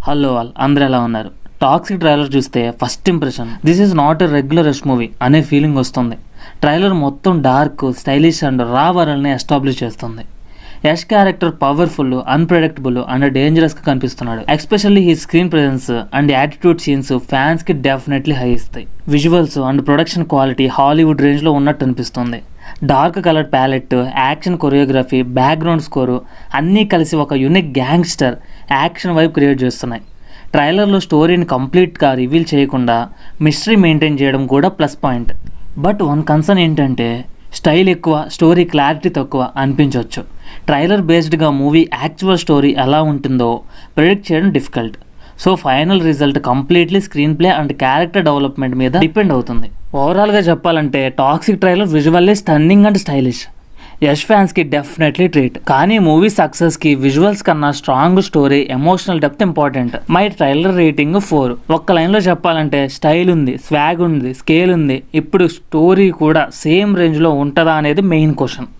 Hello అందరూ ఎలా ఉన్నారు? టాక్సిక్ ట్రైలర్ చూస్తే first impression this is not a regular Yash movie అనే ఫీలింగ్ వస్తుంది. ట్రైలర్ మొత్తం డార్క్, స్టైలిష్ అండ్ రా వరల్డ్ని ఎస్టాబ్లిష్ చేస్తుంది. Yash character powerful, unpredictable and డేంజరస్గా కనిపిస్తున్నాడు. ఎస్పెషల్లీ ఈ screen presence and attitude scenes ఫ్యాన్స్కి డెఫినెట్లీ హై ఇస్తాయి. Visuals and production quality Hollywood రేంజ్లో ఉన్నట్టు అనిపిస్తుంది. Dark colour palette, action choreography, background score అన్నీ కలిసి ఒక unique gangster action vibe create చేస్తున్నాయి. ట్రైలర్లో స్టోరీని కంప్లీట్గా రివీల్ చేయకుండా మిస్టరీ మెయింటైన్ చేయడం కూడా plus point. But one concern ఏంటంటే స్టైల్ ఎక్కువ, స్టోరీ క్లారిటీ తక్కువ అనిపించవచ్చు. ట్రైలర్ బేస్డ్గా మూవీ యాక్చువల్ స్టోరీ ఎలా ఉంటుందో ప్రెడిక్ట్ చేయడం difficult. So final result completely screen play and character development మీద డిపెండ్ అవుతుంది. ఓవరాల్గా చెప్పాలంటే toxic trailer visually stunning and stylish. Yash ఫ్యాన్స్కి డెఫినెట్లీ ట్రీట్. కానీ మూవీ సక్సెస్కి విజువల్స్ కన్నా strong story, emotional depth important. My trailer rating 4. ఒక్క లైన్లో చెప్పాలంటే స్టైల్ ఉంది, స్వాగ్ ఉంది, స్కేల్ ఉంది. ఇప్పుడు స్టోరీ కూడా సేమ్ రేంజ్లో ఉంటుందా అనేది మెయిన్ క్వశ్చన్.